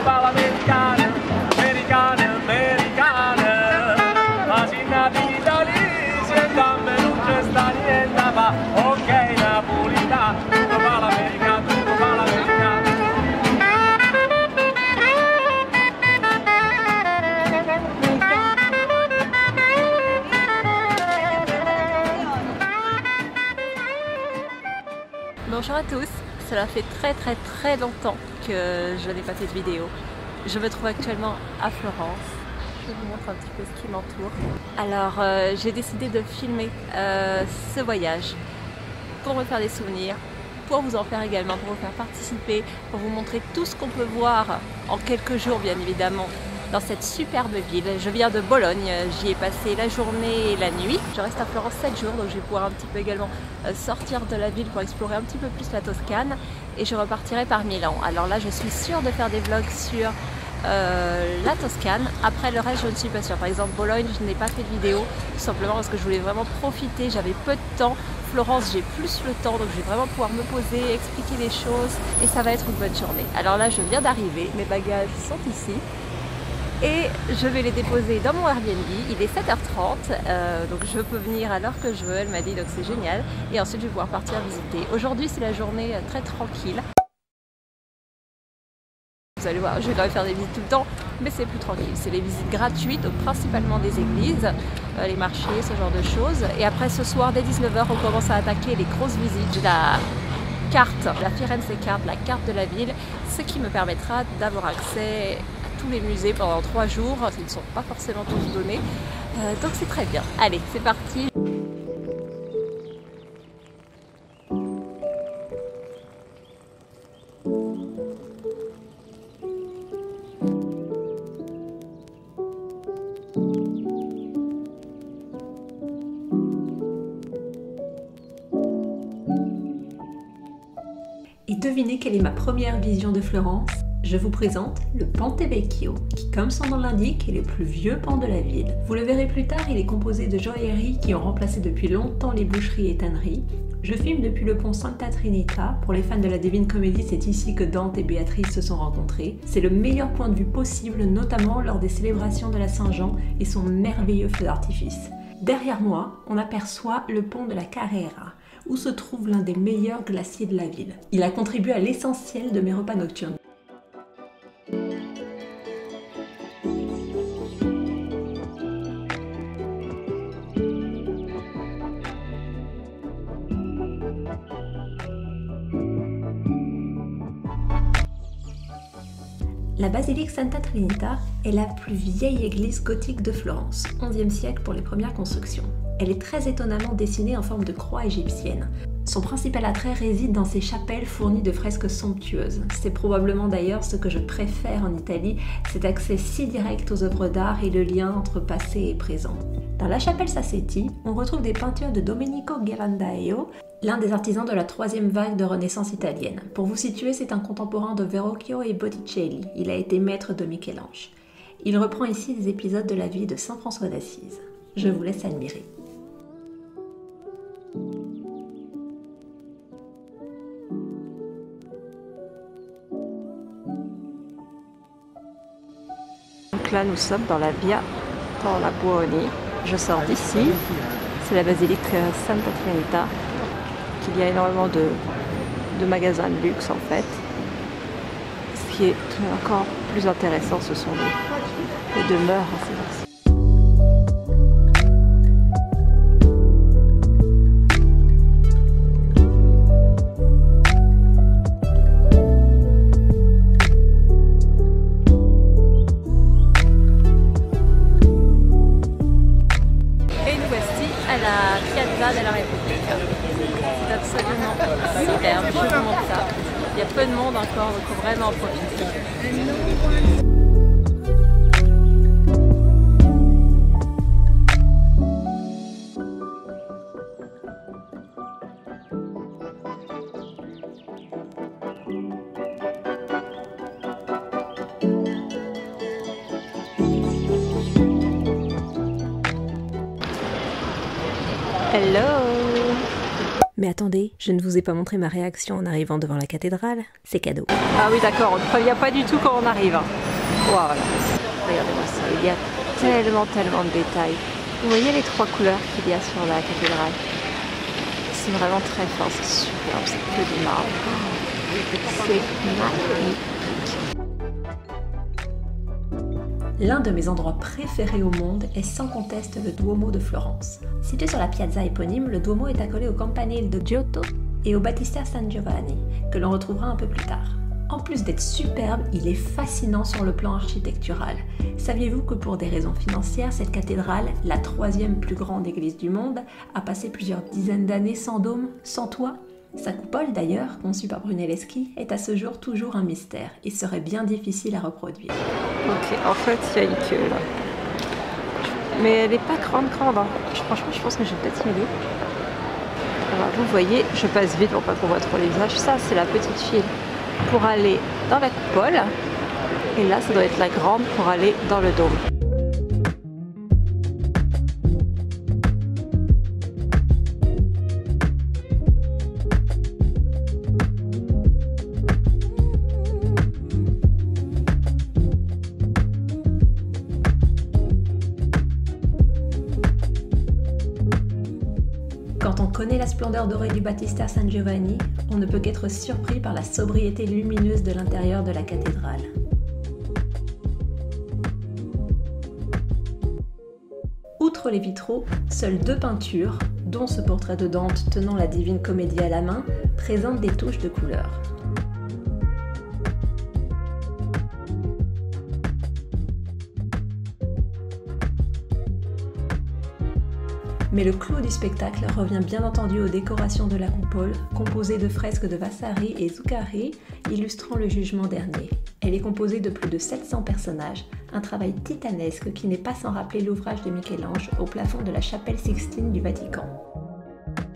va l'americana, americana, americana. Ma si Napoli, sienta me non c'è sta niente, va. Ok, napolitana, tutto va l'americana, tutto va l'americana. Bonjour à tous, cela fait très longtemps que je n'ai pas fait de vidéo. Je me trouve actuellement à Florence. Je vous montre un petit peu ce qui m'entoure. Alors j'ai décidé de filmer ce voyage pour me faire des souvenirs, pour vous en faire également, pour vous faire participer, pour vous montrer tout ce qu'on peut voir en quelques jours bien évidemment dans cette superbe ville. Je viens de Bologne, j'y ai passé la journée et la nuit. Je reste à Florence 7 jours, donc je vais pouvoir un petit peu également sortir de la ville pour explorer un petit peu plus la Toscane et je repartirai par Milan. Alors là je suis sûre de faire des vlogs sur la Toscane. Après le reste je ne suis pas sûre. Par exemple Bologne je n'ai pas fait de vidéo tout simplement parce que je voulais vraiment profiter, j'avais peu de temps. Florence j'ai plus le temps donc je vais vraiment pouvoir me poser, expliquer les choses et ça va être une bonne journée. Alors là je viens d'arriver, mes bagages sont ici. Et je vais les déposer dans mon Airbnb, il est 7h30, donc je peux venir à l'heure que je veux, elle m'a dit donc c'est génial. Et ensuite je vais pouvoir partir visiter. Aujourd'hui c'est la journée très tranquille. Vous allez voir, je vais quand même faire des visites tout le temps, mais c'est plus tranquille. C'est les visites gratuites, donc principalement des églises, les marchés, ce genre de choses. Et après ce soir, dès 19h, on commence à attaquer les grosses visites. J'ai la carte, la Firenze carte, la carte de la ville, ce qui me permettra d'avoir accès tous les musées pendant 3 jours, ils ne sont pas forcément tous donnés, donc c'est très bien. Allez, c'est parti. Et devinez quelle est ma première vision de Florence? Je vous présente le Ponte Vecchio, qui comme son nom l'indique est le plus vieux pont de la ville. Vous le verrez plus tard, il est composé de joailleries qui ont remplacé depuis longtemps les boucheries et tanneries. Je filme depuis le pont Santa Trinita. Pour les fans de la Divine Comédie, c'est ici que Dante et Béatrice se sont rencontrés. C'est le meilleur point de vue possible, notamment lors des célébrations de la Saint-Jean et son merveilleux feu d'artifice. Derrière moi, on aperçoit le pont de la Carrera, où se trouve l'un des meilleurs glaciers de la ville. Il a contribué à l'essentiel de mes repas nocturnes. La basilique Santa Trinita est la plus vieille église gothique de Florence, 11e siècle pour les premières constructions. Elle est très étonnamment dessinée en forme de croix égyptienne. Son principal attrait réside dans ses chapelles fournies de fresques somptueuses. C'est probablement d'ailleurs ce que je préfère en Italie, cet accès si direct aux œuvres d'art et le lien entre passé et présent. Dans la chapelle Sassetti, on retrouve des peintures de Domenico Ghirlandaio, l'un des artisans de la 3e vague de Renaissance italienne. Pour vous situer, c'est un contemporain de Verrocchio et Botticelli. Il a été maître de Michel-Ange. Il reprend ici des épisodes de la vie de Saint François d'Assise. Je vous laisse admirer. Donc là nous sommes dans la Via Tornabuoni. Je sors d'ici, c'est la basilique Santa Trinita. Il y a énormément de magasins de luxe en fait. Ce qui est encore plus intéressant, ce sont les demeures. Et nous voici à la Piazza della Repubblica. C'est absolument superbe, je vous montre ça. Il y a peu de monde encore, donc il faut vraiment en profiter. Hello! Mais attendez, je ne vous ai pas montré ma réaction en arrivant devant la cathédrale, c'est cadeau. Ah oui d'accord, on ne prévient pas du tout quand on arrive. Voilà. Regardez-moi ça, il y a tellement de détails. Vous voyez les 3 couleurs qu'il y a sur la cathédrale? C'est vraiment très fort, c'est superbe, c'est que du marbre. C'est magnifique. L'un de mes endroits préférés au monde est sans conteste le Duomo de Florence. Situé sur la piazza éponyme, le Duomo est accolé au campanile de Giotto et au Battistère San Giovanni, que l'on retrouvera un peu plus tard. En plus d'être superbe, il est fascinant sur le plan architectural. Saviez-vous que pour des raisons financières, cette cathédrale, la 3e plus grande église du monde, a passé plusieurs dizaines d'années sans dôme, sans toit? Sa coupole d'ailleurs, conçue par Brunelleschi, est à ce jour toujours un mystère et serait bien difficile à reproduire. Ok, en fait il y a une queue là. Mais elle n'est pas grande. Hein. Franchement je pense que je vais peut-être y aller. Alors vous voyez, je passe vite pour pas qu'on voit trop les visages. Ça c'est la petite file pour aller dans la coupole. Et là ça doit être la grande pour aller dans le dôme. Quand on connaît la splendeur dorée du Battistère San Giovanni, on ne peut qu'être surpris par la sobriété lumineuse de l'intérieur de la cathédrale. Outre les vitraux, seules 2 peintures, dont ce portrait de Dante tenant la Divine Comédie à la main, présentent des touches de couleur. Mais le clou du spectacle revient bien entendu aux décorations de la coupole, composée de fresques de Vasari et Zuccari, illustrant le jugement dernier. Elle est composée de plus de 700 personnages, un travail titanesque qui n'est pas sans rappeler l'ouvrage de Michel-Ange au plafond de la chapelle Sixtine du Vatican.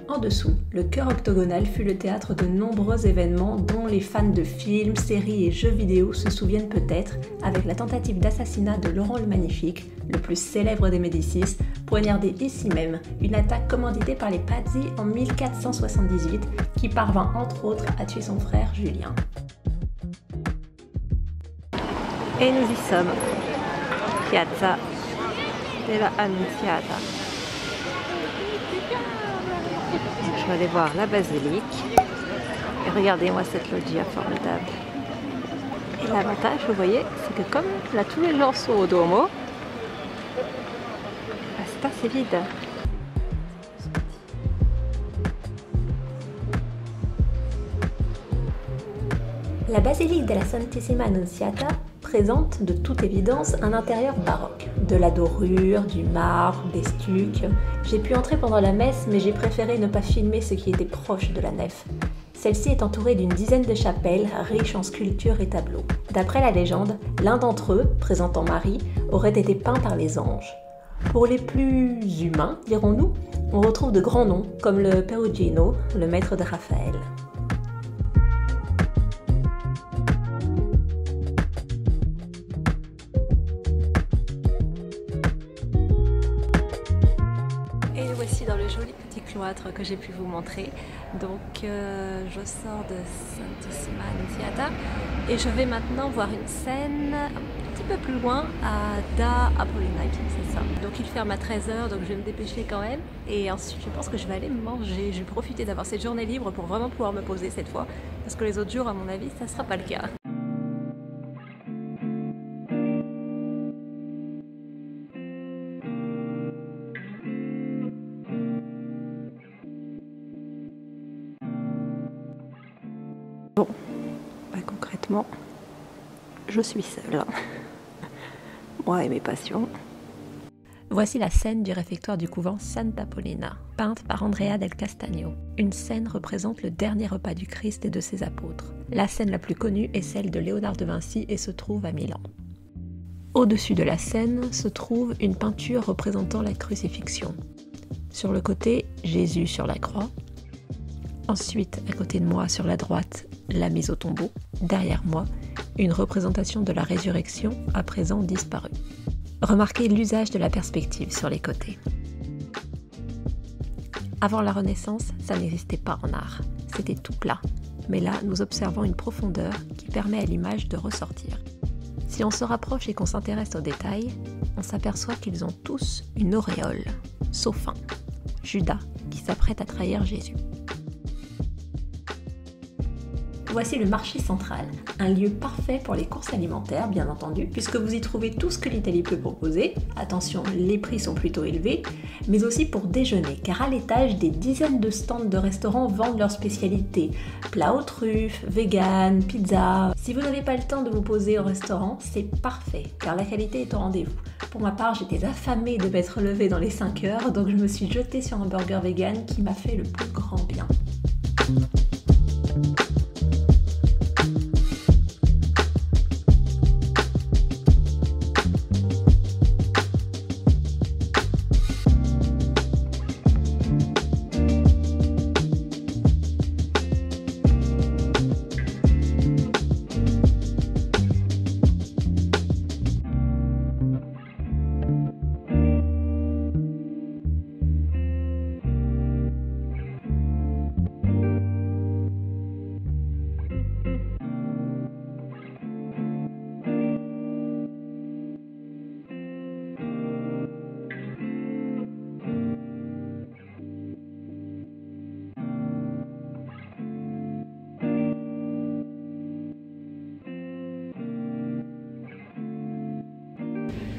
En dessous, le chœur octogonal fut le théâtre de nombreux événements dont les fans de films, séries et jeux vidéo se souviennent peut-être, avec la tentative d'assassinat de Laurent le Magnifique, le plus célèbre des Médicis, poignardé ici même, une attaque commanditée par les Pazzi en 1478 qui parvint entre autres à tuer son frère Julien. Et nous y sommes, Piazza della Annunziata. Je vais aller voir la basilique. Et regardez-moi cette loggia formidable. Et l'avantage, vous voyez, c'est que comme là tous les gens sont au Duomo, c'est assez vide. La basilique de la Santissima Annunziata présente de toute évidence un intérieur baroque. De la dorure, du marbre, des stucs. J'ai pu entrer pendant la messe, mais j'ai préféré ne pas filmer ce qui était proche de la nef. Celle-ci est entourée d'une dizaine de chapelles, riches en sculptures et tableaux. D'après la légende, l'un d'entre eux, présentant Marie, aurait été peint par les anges. Pour les plus humains, dirons-nous, on retrouve de grands noms, comme le Perugino, le maître de Raphaël. Dans le joli petit cloître que j'ai pu vous montrer. Donc je sors de Santissima Annunziata et je vais maintenant voir une scène un petit peu plus loin à Da Apolline, c'est ça. Donc il ferme à 13h, donc je vais me dépêcher quand même. Et ensuite je pense que je vais aller manger. Je vais profiter d'avoir cette journée libre pour vraiment pouvoir me poser cette fois. Parce que les autres jours, à mon avis, ça ne sera pas le cas. Bon, bah concrètement, je suis seule. Moi et mes passions. Voici la scène du réfectoire du couvent Santa Paolina, peinte par Andrea del Castagno. Une scène représente le dernier repas du Christ et de ses apôtres. La scène la plus connue est celle de Léonard de Vinci et se trouve à Milan. Au-dessus de la scène se trouve une peinture représentant la crucifixion. Sur le côté, Jésus sur la croix. Ensuite, à côté de moi, sur la droite, la mise au tombeau. Derrière moi, une représentation de la résurrection, à présent disparue. Remarquez l'usage de la perspective sur les côtés. Avant la Renaissance, ça n'existait pas en art. C'était tout plat. Mais là, nous observons une profondeur qui permet à l'image de ressortir. Si on se rapproche et qu'on s'intéresse aux détails, on s'aperçoit qu'ils ont tous une auréole, sauf un, Judas, qui s'apprête à trahir Jésus. Voici le marché central, un lieu parfait pour les courses alimentaires, bien entendu, puisque vous y trouvez tout ce que l'Italie peut proposer. Attention, les prix sont plutôt élevés, mais aussi pour déjeuner, car à l'étage, des dizaines de stands de restaurants vendent leurs spécialités. Plats aux truffes, vegan, pizza. Si vous n'avez pas le temps de vous poser au restaurant, c'est parfait, car la qualité est au rendez-vous. Pour ma part, j'étais affamée de m'être levée dans les 5 heures, donc je me suis jetée sur un burger vegan qui m'a fait le plus grand bien.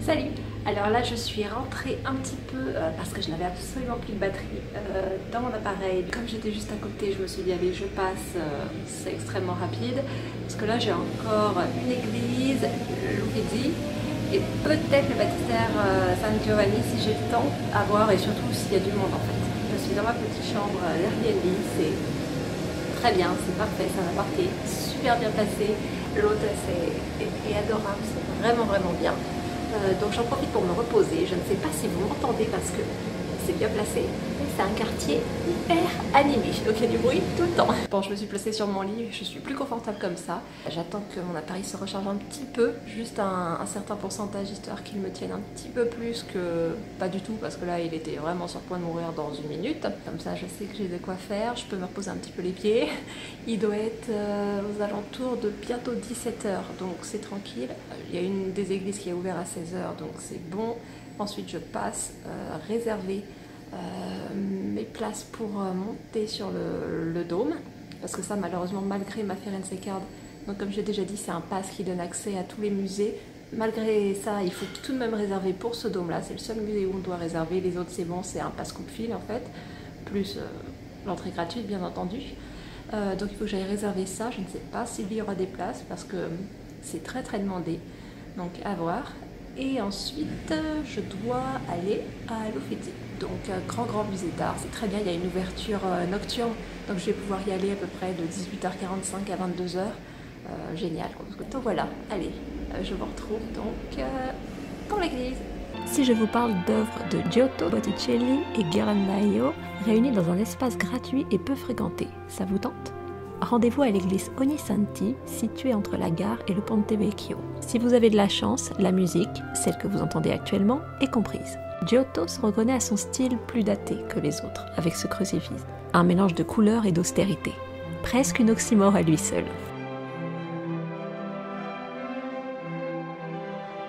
Salut! Alors là je suis rentrée un petit peu parce que je n'avais absolument plus de batterie dans mon appareil. Comme j'étais juste à côté, je me suis dit allez je passe, c'est extrêmement rapide. Parce que là j'ai encore une église, l'Uffizi, et peut-être le baptistère San Giovanni si j'ai le temps à voir et surtout s'il y a du monde en fait. Je suis dans ma petite chambre d'Airbnb, c'est très bien, c'est parfait, ça m'a marqué, super bien passé. L'hôtel est adorable, c'est vraiment bien. Donc j'en profite pour me reposer. Je ne sais pas si vous m'entendez parce que c'est bien placé. C'est un quartier hyper animé, donc il y a du bruit tout le temps. Bon, je me suis placée sur mon lit, je suis plus confortable comme ça. J'attends que mon appareil se recharge un petit peu, juste un certain pourcentage, histoire qu'il me tienne un petit peu plus que pas du tout, parce que là il était vraiment sur le point de mourir dans une minute. Comme ça je sais que j'ai de quoi faire, je peux me reposer un petit peu les pieds. Il doit être aux alentours de bientôt 17 h, donc c'est tranquille. Il y a une des églises qui est ouverte à 16 h, donc c'est bon. Ensuite je passe réserver mes places pour monter sur le dôme, parce que ça malheureusement malgré ma Firenze Card, donc comme j'ai déjà dit c'est un pass qui donne accès à tous les musées, malgré ça il faut tout de même réserver pour ce dôme là, c'est le seul musée où on doit réserver, les autres c'est bon, c'est un pass coup de fil en fait, plus l'entrée gratuite bien entendu, donc il faut que j'aille réserver ça. Je ne sais pas s'il y aura des places parce que c'est très demandé, donc à voir. Et ensuite, je dois aller à l'Uffizi. Donc, grand musée d'art, c'est très bien, il y a une ouverture nocturne, donc je vais pouvoir y aller à peu près de 18h45 à 22h. Génial. Donc voilà, allez, je vous retrouve donc pour l'église. Si je vous parle d'œuvres de Giotto, Botticelli et Ghirlandaio réunies dans un espace gratuit et peu fréquenté, ça vous tente ? Rendez-vous à l'église Ognissanti, située entre la gare et le Ponte Vecchio. Si vous avez de la chance, la musique, celle que vous entendez actuellement, est comprise. Giotto se reconnaît à son style plus daté que les autres, avec ce crucifix, un mélange de couleur et d'austérité. Presque une oxymore à lui seul.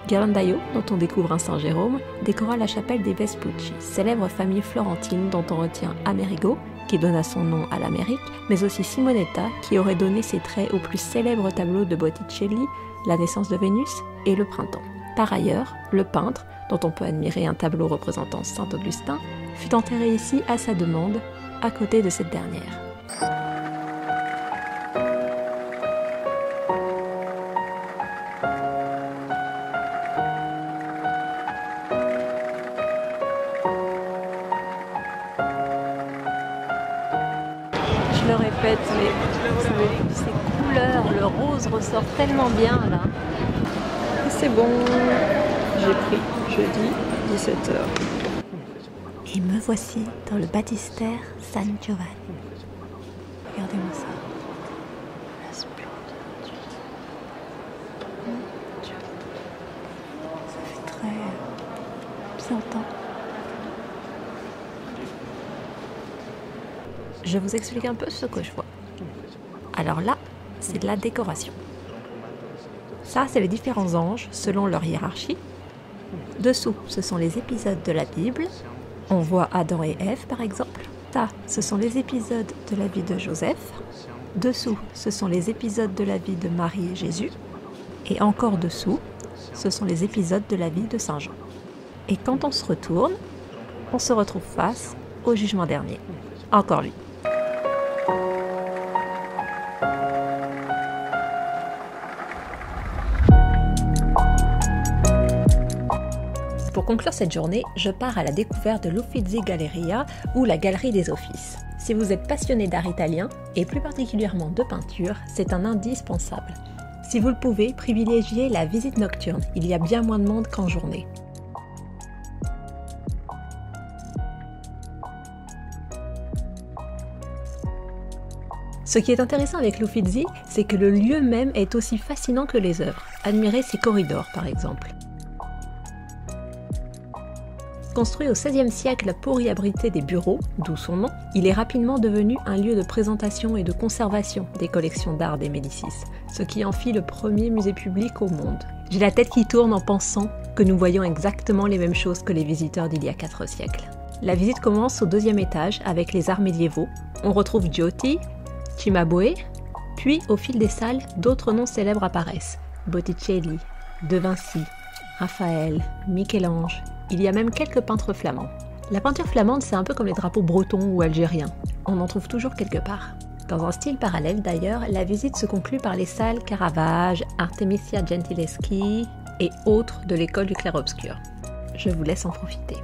Ghirlandaio, dont on découvre un Saint Jérôme, décora la chapelle des Vespucci, célèbre famille florentine dont on retient Amerigo, qui donna son nom à l'Amérique, mais aussi Simonetta, qui aurait donné ses traits au plus célèbre tableau de Botticelli, La naissance de Vénus et Le printemps. Par ailleurs, le peintre, dont on peut admirer un tableau représentant Saint Augustin, fut enterré ici à sa demande, à côté de cette dernière. Je le répète, mais vous savez, ces couleurs, le rose ressort tellement bien là. C'est bon, j'ai pris jeudi 17 h. Et me voici dans le baptistère San Giovanni. Regardez-moi ça. La splendeur. Mon Dieu. Ça fait très byzantin. Je vous explique un peu ce que je vois. Alors là, c'est de la décoration. Ça, c'est les différents anges selon leur hiérarchie. Dessous, ce sont les épisodes de la Bible. On voit Adam et Ève, par exemple. Ça, ce sont les épisodes de la vie de Joseph. Dessous, ce sont les épisodes de la vie de Marie et Jésus. Et encore dessous, ce sont les épisodes de la vie de Saint Jean. Et quand on se retourne, on se retrouve face au jugement dernier. Encore lui. Pour conclure cette journée, je pars à la découverte de l'Uffizi Galleria ou la Galerie des Offices. Si vous êtes passionné d'art italien, et plus particulièrement de peinture, c'est un indispensable. Si vous le pouvez, privilégiez la visite nocturne, il y a bien moins de monde qu'en journée. Ce qui est intéressant avec l'Uffizi, c'est que le lieu même est aussi fascinant que les œuvres. Admirez ses corridors par exemple. Construit au XVIe siècle pour y abriter des bureaux, d'où son nom, il est rapidement devenu un lieu de présentation et de conservation des collections d'art des Médicis, ce qui en fit le premier musée public au monde. J'ai la tête qui tourne en pensant que nous voyons exactement les mêmes choses que les visiteurs d'il y a 4 siècles. La visite commence au 2e étage avec les arts médiévaux. On retrouve Giotti, Cimabue, puis au fil des salles, d'autres noms célèbres apparaissent. Botticelli, De Vinci, Raphaël, Michel-Ange. Il y a même quelques peintres flamands. La peinture flamande, c'est un peu comme les drapeaux bretons ou algériens. On en trouve toujours quelque part. Dans un style parallèle d'ailleurs, la visite se conclut par les salles Caravage, Artemisia Gentileschi et autres de l'école du clair-obscur. Je vous laisse en profiter.